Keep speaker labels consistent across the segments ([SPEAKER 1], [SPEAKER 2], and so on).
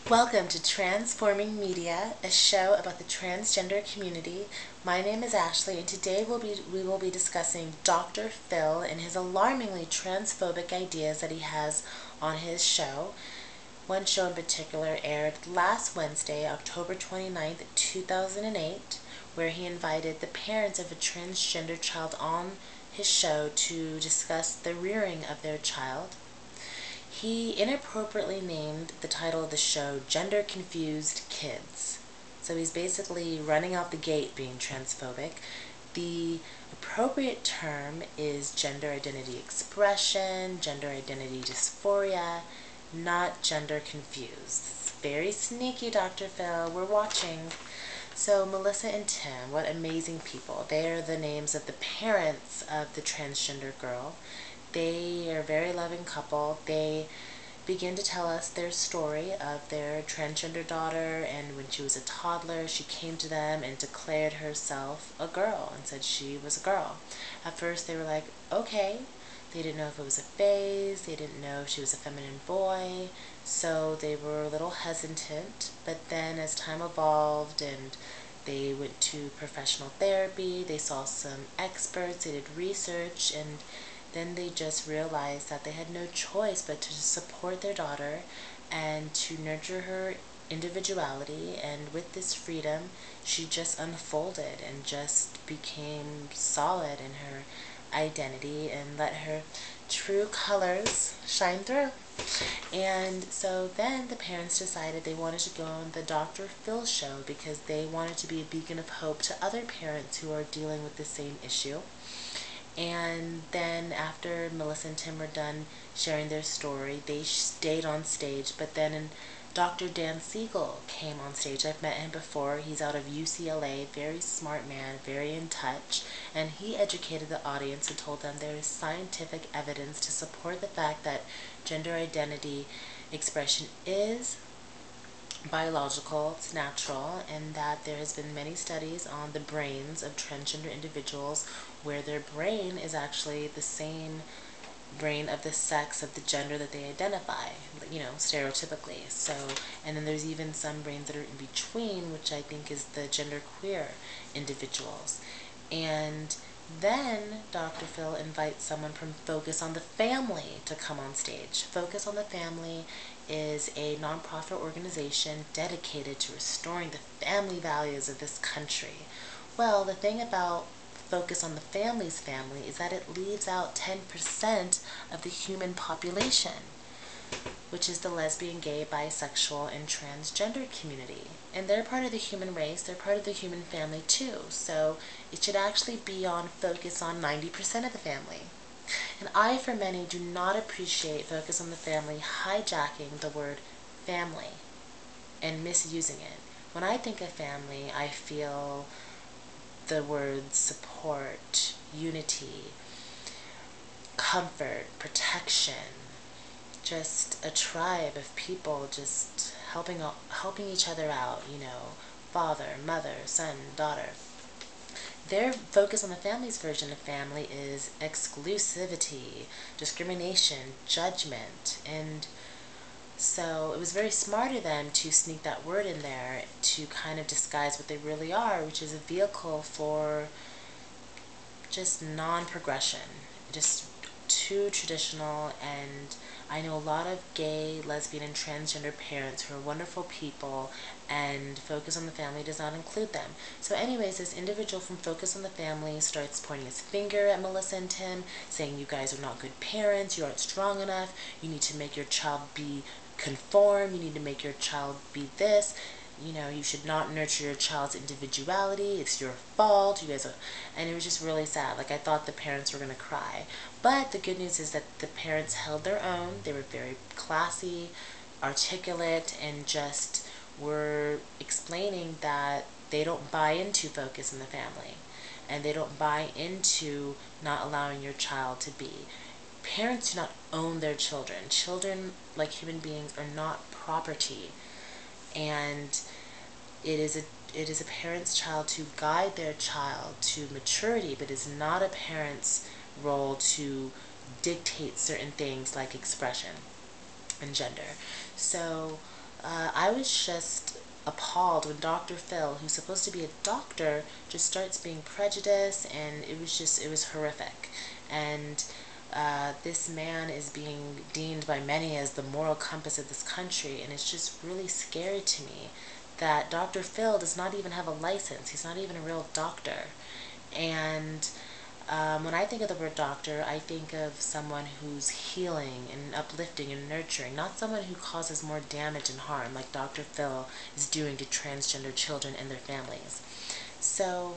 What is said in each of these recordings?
[SPEAKER 1] Welcome to Transforming Media, a show about the transgender community. My name is Ashley, and today we will be discussing Dr. Phil and his alarmingly transphobic ideas that he has on his show. One show in particular aired last Wednesday, October 29th, 2008, where he invited the parents of a transgender child on his show to discuss the rearing of their child. He inappropriately named the title of the show Gender Confused Kids. So he's basically running out the gate being transphobic. The appropriate term is gender identity expression, gender identity dysphoria, not gender confused. It's very sneaky, Dr. Phil. We're watching. So Melissa and Tim, what amazing people. They are the names of the parents of the transgender girl. They are a very loving couple. They begin to tell us their story of their transgender daughter, and when she was a toddler, she came to them and declared herself a girl and said she was a girl. At first they were like, okay. They didn't know if it was a phase, they didn't know if she was a feminine boy, so they were a little hesitant. But then as time evolved and they went to professional therapy, they saw some experts, they did research, and then they just realized that they had no choice but to support their daughter and to nurture her individuality. And with this freedom, she just unfolded and just became solid in her identity and let her true colors shine through. And so then the parents decided they wanted to go on the Dr. Phil show because they wanted to be a beacon of hope to other parents who are dealing with the same issue. And then after Melissa and Tim were done sharing their story, they stayed on stage. But then Dr. Dan Siegel came on stage. I've met him before. He's out of UCLA, very smart man, very in touch. And he educated the audience and told them there is scientific evidence to support the fact that gender identity expression is biological, it's natural, and that there has been many studies on the brains of transgender individuals where their brain is actually the same brain of the sex of the gender that they identify, stereotypically. So, and then there's even some brains that are in between, which I think is the genderqueer individuals. And then Dr. Phil invites someone from Focus on the Family to come on stage. Focus on the Family is a nonprofit organization dedicated to restoring the family values of this country. Well, the thing about Focus on the Family's family is that it leaves out 10% of the human population, which is the lesbian, gay, bisexual, and transgender community. And they're part of the human race, they're part of the human family too. So it should actually be on Focus on 90% of the family. And I, for many, do not appreciate Focus on the Family hijacking the word family and misusing it. When I think of family, I feel the words support, unity, comfort, protection, just a tribe of people just helping each other out, father, mother, son, daughter. Their Focus on the Family's version of family is exclusivity, discrimination, judgment, and so it was very smart of them to sneak that word in there to kind of disguise what they really are, which is a vehicle for just non-progression, just too traditional. And I know a lot of gay, lesbian, and transgender parents who are wonderful people, and Focus on the Family does not include them. So anyways, this individual from Focus on the Family starts pointing his finger at Melissa and Tim, saying you guys are not good parents, you aren't strong enough, you need to make your child be conform, you need to make your child be this, you should not nurture your child's individuality, it's your fault, you guys are, and it was just really sad. Like, I thought the parents were going to cry. But the good news is that the parents held their own. They were very classy, articulate, and just were explaining that they don't buy into Focus on the Family, and they don't buy into not allowing your child to be. Parents do not own their children. Children, like human beings, are not property. And it is a parent's child to guide their child to maturity, but it is not a parent's role to dictate certain things like expression and gender. So I was just appalled when Dr. Phil, who's supposed to be a doctor, just starts being prejudiced, and it was horrific. And this man is being deemed by many as the moral compass of this country, and it's just really scary to me that Dr. Phil does not even have a license. He's not even a real doctor. And when I think of the word doctor, I think of someone who's healing and uplifting and nurturing, not someone who causes more damage and harm like Dr. Phil is doing to transgender children and their families. So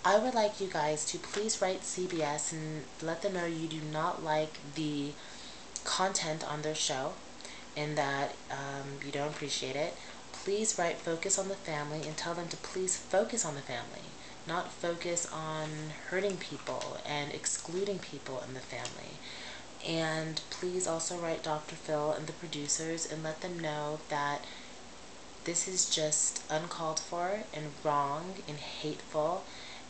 [SPEAKER 1] I would like you guys to please write CBS and let them know you do not like the content on their show and that you don't appreciate it. Please write Focus on the Family and tell them to please focus on the family, not focus on hurting people and excluding people in the family. And please also write Dr. Phil and the producers and let them know that this is just uncalled for and wrong and hateful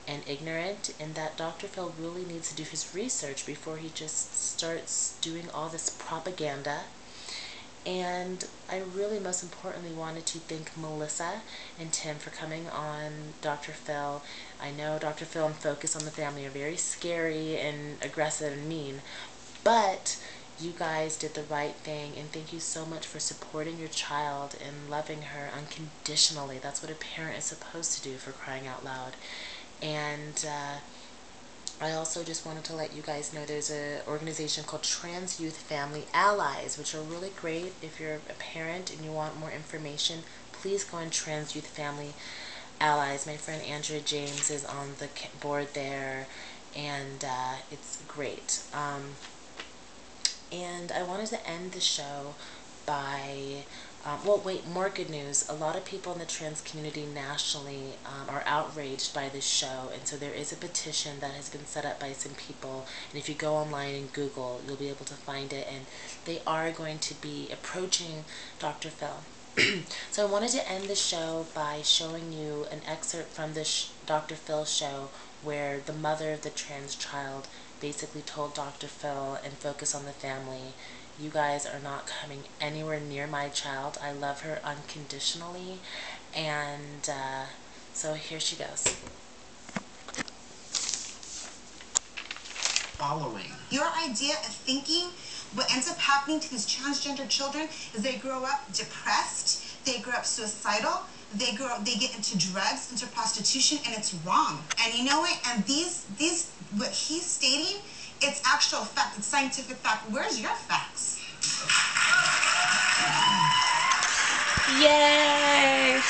[SPEAKER 1] and ignorant, and that Dr. Phil really needs to do his research before he just starts doing all this propaganda. And I really, most importantly, wanted to thank Melissa and Tim for coming on Dr. Phil. I know Dr. Phil and Focus on the Family are very scary and aggressive and mean, but you guys did the right thing, and thank you so much for supporting your child and loving her unconditionally. That's what a parent is supposed to do, for crying out loud. And I also just wanted to let you guys know there's an organization called Trans Youth Family Allies, which are really great. If you're a parent and you want more information, please go on Trans Youth Family Allies. My friend Andrea James is on the board there, and it's great. And I wanted to end the show by, well, wait, more good news. A lot of people in the trans community nationally are outraged by this show, and so there is a petition that has been set up by some people, and if you go online and Google, you'll be able to find it, and they are going to be approaching Dr. Phil. So I wanted to end the show by showing you an excerpt from this Dr. Phil show where the mother of the trans child basically told Dr. Phil and Focus on the Family, you guys are not coming anywhere near my child. I love her unconditionally. And so here she goes.
[SPEAKER 2] Following. Your idea of thinking, what ends up happening to these transgender children is they grow up depressed, they grow up suicidal, they get into drugs, into prostitution, and it's wrong. And you know what? And these what he's stating, it's actual fact, it's scientific fact. Where's your facts?
[SPEAKER 1] Yeah.